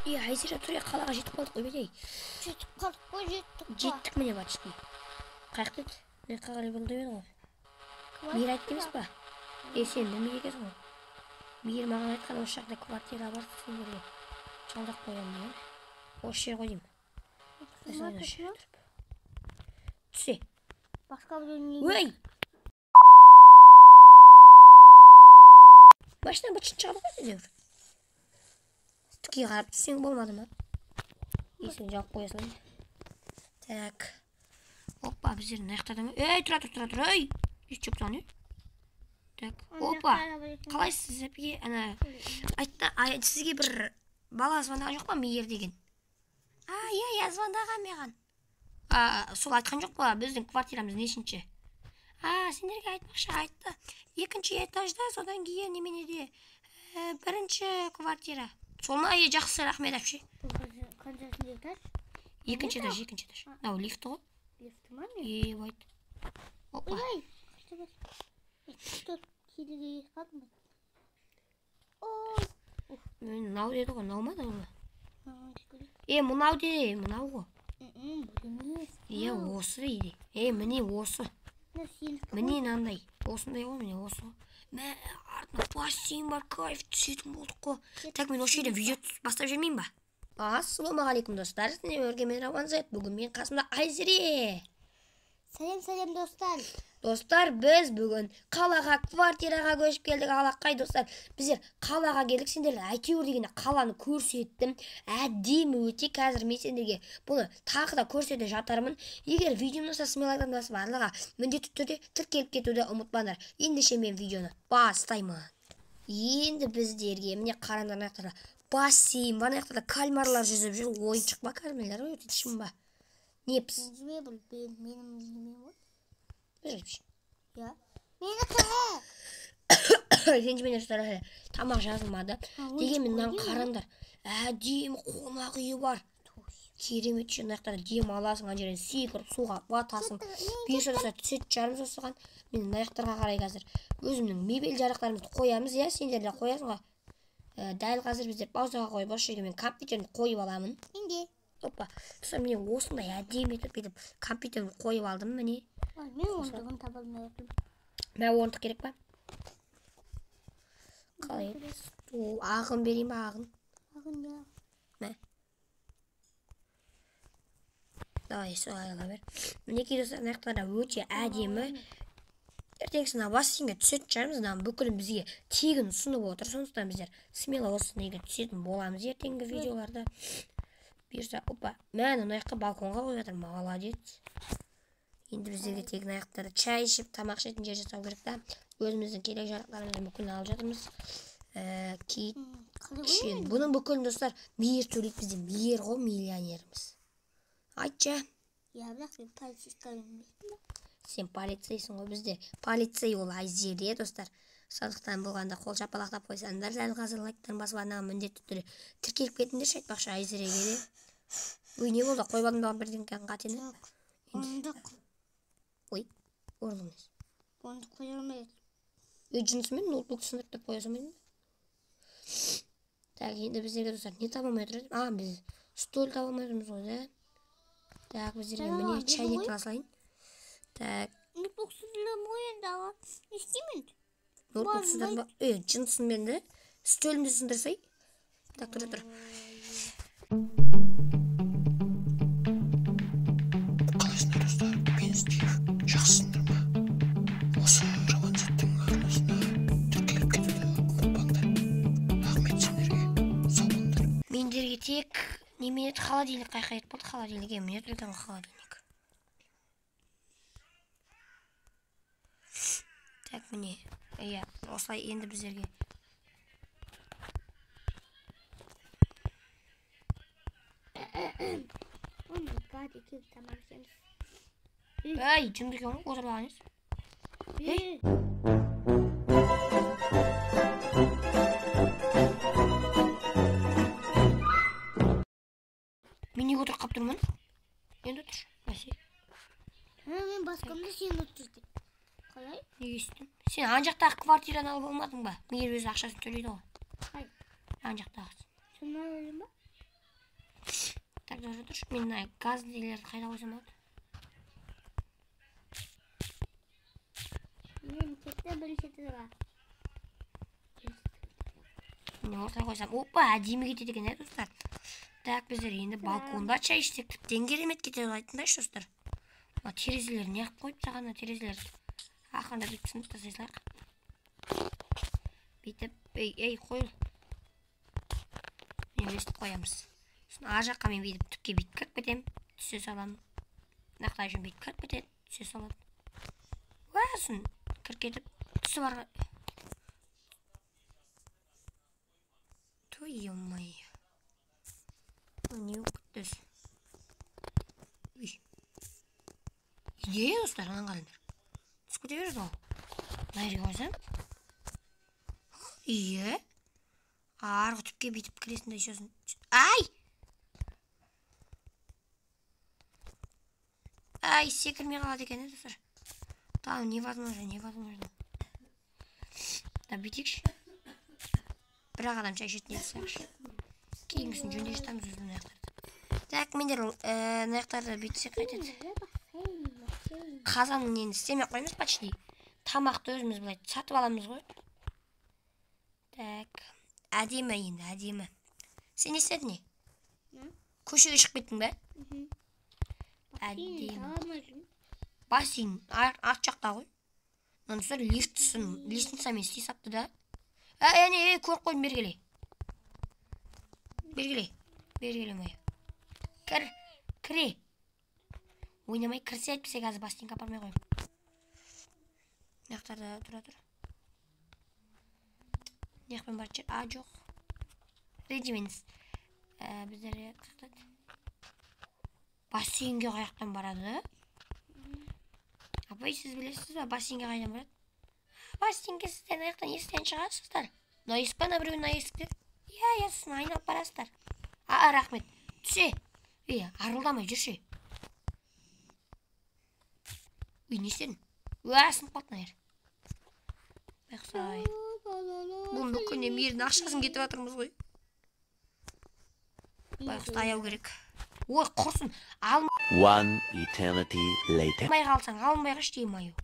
Айзера тұр, қалаға жетіп қалдық қой бәлей. Жетіп қалдық қой, Жеттік міне батышки. Қаяқты еді? Мен қағали болды еді ғой. Мейір айтты емес па? Сен білмей екенсің ғой. Мейір маған айтқан осы жақта квартира бар сендерге. Жалдап қоямын деймін. Осы жер ғой деймін. Түсе. Басқа біреуіне. Өй! Машина бытшын шығады ғой сендер. Тіке қарап түссең болмады ма? Есін жауып қоясың. Так. Опа, біздерін аяқтады ма? Ей, тұра, ей! Еш жоқ тұған, Так, опа. Қалайсыз, әпеге? Сізге бір бала звондаған жоқ па, Мейір деген? Я звондаған маған. Сол айтқан жоқ па, біздің квартирамыз нешінші? Сендерге айтпақшы айтты. 2-ші этажда, содан кейін неменеде бірінші квартира. Сол ма, жақсы, рахмет әпше. Қаншасында этаж? 2-ші этаж. Нау, лифті ғой? Лифті ма не? Байт. Опа. Келіге қалдым. Мынау деді ғой, мынау ма да ғой? Мынау деді, мынау ғой. Осы дейді. Міне осы. Міне нандай. Осындай ғой, міне осы ғой. Артына бассейн бар, кайф түсетін болдық қой. Так, мен осы жерден видео бастап жүрмеймін ба? Ассалаумағалейкум достар. Өргемен Раванзет. Бүгін мен қасымда Айзере. Сәлем достар. Достар, біз бүгін қалаға, квартираға көшіп келдік. Алақай достар, біздер қалаға келдік. Сендерге әйтеуір дегенде қаланы көрсеттім. Әдемі өте. Қазір мен сендерге бұны тағы да көрсете жатармын. Егер видеоны смелайдан басып барлығы міндетті түрде тіркеліп кетуді ұмытпаңдар. Ендеше мен видеоны бастаймын. Енді біздерге міне қараңдар, аяқтарда бассейн бар, аяқтарда кальмарлар жүзіп жүр. Ойыншық ба, кальмарлар өте шын ба? Непс. Ренжімен ұстары тамақ жазылмады. Дегенмен мынаны қараңдар. Әдемі қонақ үйі бар. Керемет шынақтар дем аласың, жерден секіріп суға батасың. Бесірса түсет жарым сосыған. Мен аяқтарға қарай қазір өзімнің мебель жарақтарымызды қоямыз. Сендер де қоясың. Дәл қазір біздер паузаға қойып осы жерге мен компьютерімді қойып аламын. Опа, тұсам мен осындай әдемі етіп кетіп компьютерімді қойып алдым, міне. Мен орындығын таба алмай отырмын. Мә орындық керек па? Қалай? Ағын берейін ба, ағын? Ағын, да. Мә. Давай, солай ала бер. Мінекей достар, аяқтарда өте әдемі. Ертеңгісін бассейнге түсетін шығармыз, бүкілін бізге тегін ұсынып отыр. Сондықтан біздер смело осы неге түсетін боламыз ертеңгі видеоларда. Бұйырса, опа, мен аяққа балконға қойып жатырмын, молодец. Енді біздерге тегін аяқтарда чай ішіп, тамақ ішетін жер жасау керек та. Өзіміздің керек жарақтарымызды бүкілін алып жатырмыз. Кит, шен. Бұның бүкілін достар, Мейір төлейді бізде. Мейір ғой, миллионеріміз. Айтшы. Бірақ мен полицейскалымын. Сен полицейсің ғой, бізде. Полицей ол Айзере, достар. Сондықтан болғанда қол шапалақтап қойсаңдар, дәл қазір лайктан басып арнаға міндетті түрде тіркеліп кетіңдерші, айтпақшы Айзереге де. Ой, не болды? Қойбадым да бірден кән қатені. Орындық. Ой, орындық емес. Орындық қоя алмайды. Жүнісімен ноутбук сындырып деп қоя салмайдың ба? Так, енді біздерге достар не таба алмай тұрады? Біз стол таба алмай тұрмыз ғой, да? Так, біздерге міне чайник аласайын. Так. Ноутбук сындырып қойындағы. Не істеймін? Ноутбук сындырып, жынысын менді. Стөлімді сындырсай. Так, тұр. Қалайсыңдар достар, мен Стив, жақсысыңдар ма? Осы Раванзеттің арнасына тіркеліп кетуді ұмытпаңдар. Рахмет сендерге, сау болыңдар. Мендерге тек немене холодильник қайқайып болды, холодильник еміне тұрған холодильник. Так, міне, осылай енді біздерге. Жүмді екен ғой, отырып алғаныз. Мен неге отырып қап тұрмын? Енді отыр, бәсе. Мен басқамды сен отырды. Қалай? Неге істің? Сен анжақтағы квартираны алып болмадың ба? Мейір өзі ақшасын төлейді ғой. Қай? Анжақтағысын. Соны алайын ба? Dur. Мен газ нелерді қайда қойсам болады? Мен кетті бірінші тұра. Мен ортаға қойсам. Опа, әдемі кетеді екен, достар. Так, біздер енді балконда чай ішсек тіптен керемет кетеді айтыңдаршы, достар. Терезелер неғып қойып сағана терезелер. Ақырында бүйтіп сынып тастай салайық. Бүйтіп, ей, қойыл. Мен өстіп қоямыз. Сосын ар жаққа мен бүйтіп түкке бүйтіп кіріп кетем, түсе саламын. Нақтай үшін бүйтіп кіріп кетеді, түсе салады. Сосын кіріп кетіп, түсі барға. Той, ё-май. Не өкіттіз. Идея, достар, анан қалыңдар. Түсіп кете береді ол. Найры қойсам. Ие. Арғы түпке бүйтіп кіресінде шосын. Ай! Ай, секірмей қалады екен, достар. Там невозможно. Да, бүйтекші. Бірақ адам чай ішетін етсақшы. Кейінгісін жөнде жетамыз өзінің аяқтарды. Так, мендер аяқтарды бүйтсек қайтеді. Қазанның енді істемей қоймыз почти. Тамақты өзіміз былай сатып аламыз ғой. Так, әдемі енді, әдемі. Сен не істедің не? Көшеге шығып кеттің бе? Әдемі. Бассейн арт жақта ғой. Онысы лестницамен істей сапты да. Әне, көріп қойдым, бергелей. Бергелей май. Кіре. Ойнамай кірсе әйтпесе қазір бассейнге апармай қойым. Нақтарда тұра. Неқпен бар жер? Жоқ. Ренжімеңіз. Біздер қақтады. Бассейнге қаяқтан барады. Апай, сіз білесіз ба, бассейнге қайдан барады? Бассейнге сізден аяқтан есіктен шығасыздар. Мына есік па, біреу мына есікте? Иә, сосын айналып барасыздар. Рахмет. Түсе. Арылдамай жүрші. Не істедің? Сынып қалды мына жер. Байқсай. Бұл бүкінде мердің ақшасын кетіп жатырмыз ғой. Байқсай аяу керек. Ой, құрсын. One eternity later. Алмай қалсаң, алынбай қаш дейм аю.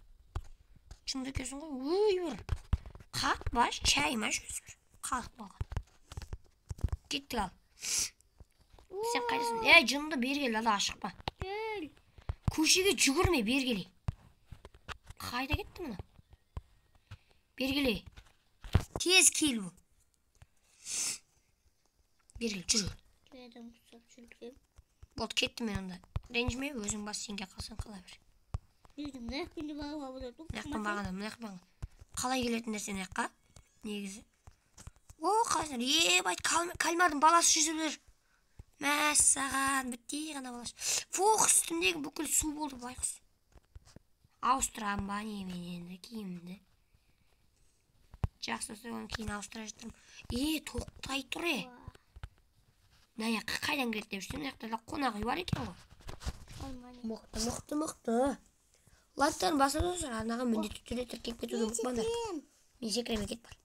Шынды көсің ғой. Өй, бір. Қат баш, чай маш өсір. Қалып болған. Кеттік ал. Сен қайдасың? Жынды бергел, ала ашықпа. Көшеге жүгірме, бергелей. Қайда кетті мұна? Бергелей. Тез кел бұл. Бергел, жүргел. Болды, кетті мен онда. Ренжіме, өзің бассейнге қалсан қала бер. Наяқпен бағана. Қалай келетін нәрсен аяққа? Негізі. Қазір, байт, кальмардың баласы жүзілер. Мәссаған, біттей ғана баласы. Үстімдегі бүкіл су болды байқұс. Ауыстырам ба немен енді киімді. Жақсы соған кейін ауыстыра жаттырым. Тоқтай тұр. Наяққа қайдан келеді деп жүрсем, наяқтарда қонақ үй бар екен ғой. Мықты. Лайктарын баса достар, арнаға міндетті түрде тіркеп кетуді ұмытпаңдар. Мен секіреме кет бар.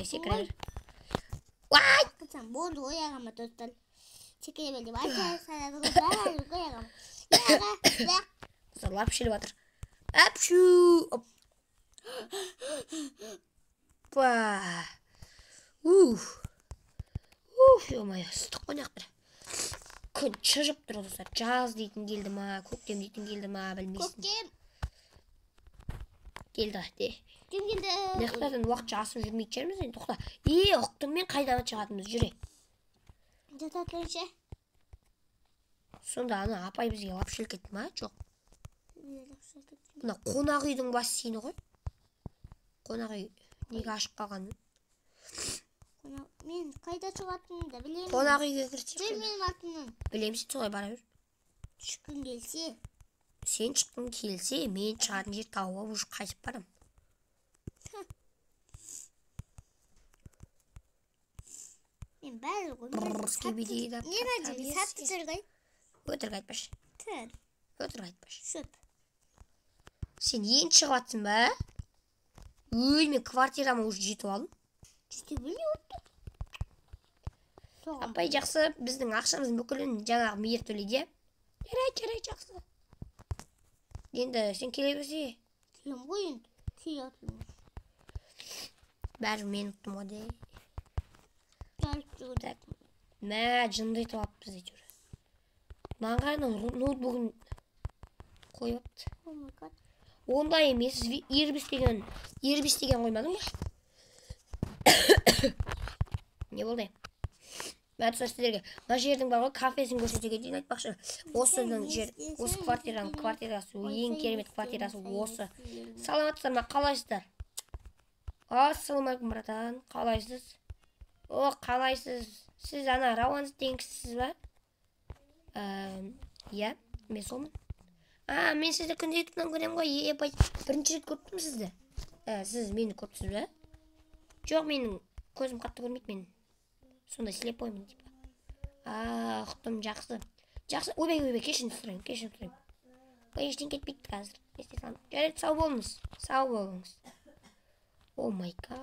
Секірер. Болды ояғама достар. Секіре белді бар. Лап шеліп атыр. Апшу. Ё-май, ыстық қонақтыр. Күн шыжып тұр достар. Жаз дейтін келді ма, көктем дейтін келді ма, білмейсің. Көктем. Келді ғатте. Көктем келді. Нақтардан уақытша асып жүрмейік жерміз енді, тоқта. Ұқтым мен қайдан шығатымыз жүре. Жататыншы. Сонда ана апай бізге лап шел кетті ма? Жоқ. Бұна қонақ үйдің бассейні ғой. Қонақ үй неге ашып қалғанын. Мен қайда шығатынын да білемін. Қонақ үйге кірсек. Менің атымнан. Білемсің, солай бара бер. Шыққың келсе. Сен шыққың келсе, мен шығатын жер тауып уже қайтып барам. Мен бәрі ғой. Не сатты жүргай? Өтірік айтпашы. Өтірік айтпашы. Шөп. Сен ең шығып атсың ба? Мен квартирама уже жетіп алдым. Жетіп не өтті? Апай жақсы, біздің ақшамыздың бүкілін жаңағы мейір төлейді. Жарайды, жақсы. Енді сен келе берсе. Келем ғой енді. Келетінміз. Бәрі мен ұттым ғой де. Так. Мә, жынды етіп алыппыз әйтеуір. Маған қарай ноутбугын қойып апты. Oh my god. Ондай емес, ербіс деген қоймадың ба? Не болды? Мә тұса сіздерге, мына жердің бар ғой, кафесін көрсетуге дейін айтпақшы. Осының жер, осы квартирасы, ең керемет квартирасы осы. Саламатсыздар ма, қалайсыздар? Ассалаумағалейкум, братан, қалайсыз? О, қалайсыз? Сіз ана Рауанс деген кісісіз ба? Иә, мен солмын. Мен сізді күнде ютубтан көремін ғой, бірінші рет көріптім сізді. Сіз мені көріпсіз ба? Жоқ, менің көзім қатты көрмейді мен. Сонда слепоймын, типа. Ұқтым, жақсы. Жақсы, ойбай, кешірім сұрайым. Ештен кетпейді қазір. Жарайды, сау болыңыз. О май гад.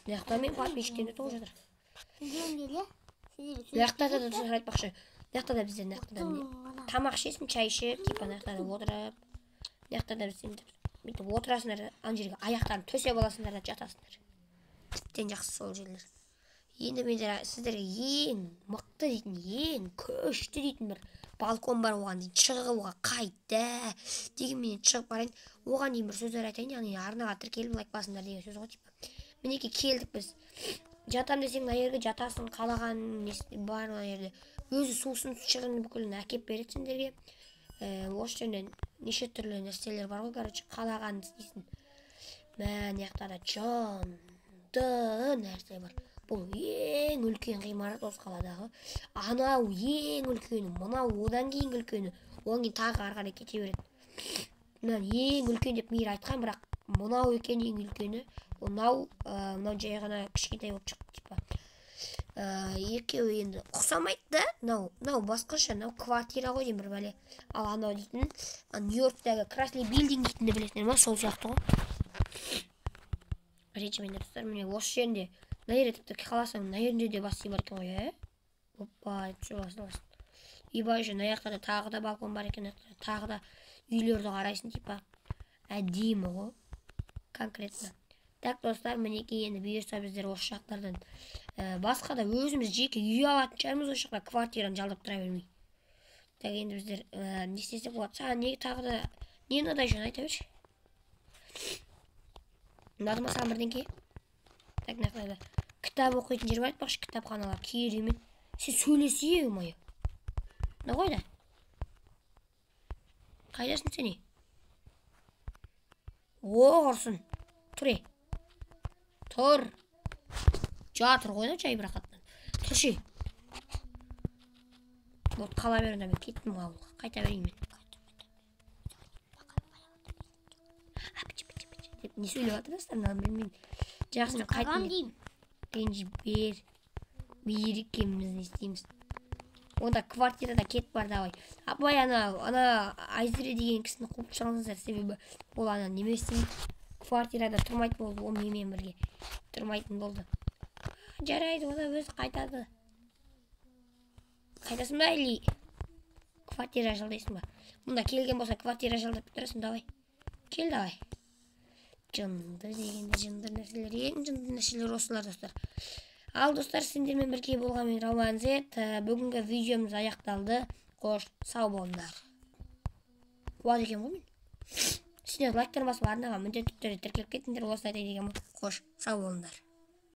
Мына мен подписчиктерді толып жатыр. Мына да тұр айтпақшы. Мына да біздер тамақ ішесің, чай ішіп, типа мына да отырып. Мына да біздер бүйтіп отырасыңдар, ана жерге аяқтарын төсеп аласыңдар да жатасыңдар. Тіптен жақсы сол жерлер. Енді мен сіздерге ең мықты дейтін, ең көшті дейтін бір балкон бар, оған дейін шығуға қайда дегенменен шығып барайын. Оған дейін бір сөздер айтайын, яғни арнаға тіркеліп лайк басыңдар деген сөз ғой, типа. Мінекей келдік біз. Жатам десең мына жерге жатасың, қалаған бар мына жерде. Өзі сусын шығын бүкілін әкеп береді сендерге. Осы жерден неше түрлі нәрселер бар ғой, короче, қалаған істейсің. Мә, неқтада жанды нәрсе бар. Бұл ең үлкен ғимарат осы қаладағы. Анау ең үлкені, мынау одан кейін үлкені, одан кейін тағы арқарай кете береді. Мынау ең үлкен деп мейір айтқан, бірақ мынау екен ең үлкені. Мынау жай ғана кішкентай болып шықты, типа. Екеуі енді ұқсамайды да. Мынау басқаша, мынау квартира ғой деймін бір бәле. Ал анау дейтін, Нью-Йорктегі Красли билдинг дейтінді білесіңдер ма? Сол сияқты ғой. Речімендер тұстар, міне осы жерінде мына жерде тіпті қаласаң, мына жерінде де бас үй бар екен ғой, Опа, саласың. Ибай үшін, мына жақта да тағы да балкон бар екен, тағы да үйлерді қарайсың, типа. Әдемі ғой. Конкретно. Так, достар, мінекей енді бұйырса біздер осы жақтардан басқа да өзіміз жеке үй алатын шығармыз осы жақта, квартираны жалдап тұра бермей. Так, енді біздер не істесек болады? Саған не тағы да не ұнады жөн айта берші. Ұнады ма саған бірдеңке? Так, нақтайды. Кітап оқитын жер бар айтпақшы, кітапханалар керемет. Сен сөйлесе ұмайы. Не қойды? Қайдасың сен? Орсын. Тұр. Тұр. Жатыр қойды жай бір қаттан. Тұршы. Вот қала беріңді мен кеттім ауылға. Қайта берейін мен. Не сөйлеп атырасыздар, мен жақсы қайтын деймін. Ренжі бер екеніміз не істейміз. Онда квартирада кет бар давай. Апай ана Айзере деген кісіні қуып шығыңыздар, себебі ол ана немесін квартирада тұрмайтын болды, ол менімен бірге тұрмайтын болды. Жарайды, ода өзі қайтады. Қайтасың ба әлі? Квартира жалдайсың ба? Мұнда келген болса квартира жалдап бітіресің, давай. Кел давай. Жынды дегенде жынды нәрселер, ең жынды нәрселер осылар достар. Ал достар, сендермен бірге болған мен Рауан Зет. Бүгінгі видеомыз аяқталды. Қош, сау болыңдар. Қуат екен ғой мен. Сендер лайктар басып арнаға міндетті түрде тіркеліп кетіңдер, осы айтайын деген. Қош, сау болыңдар.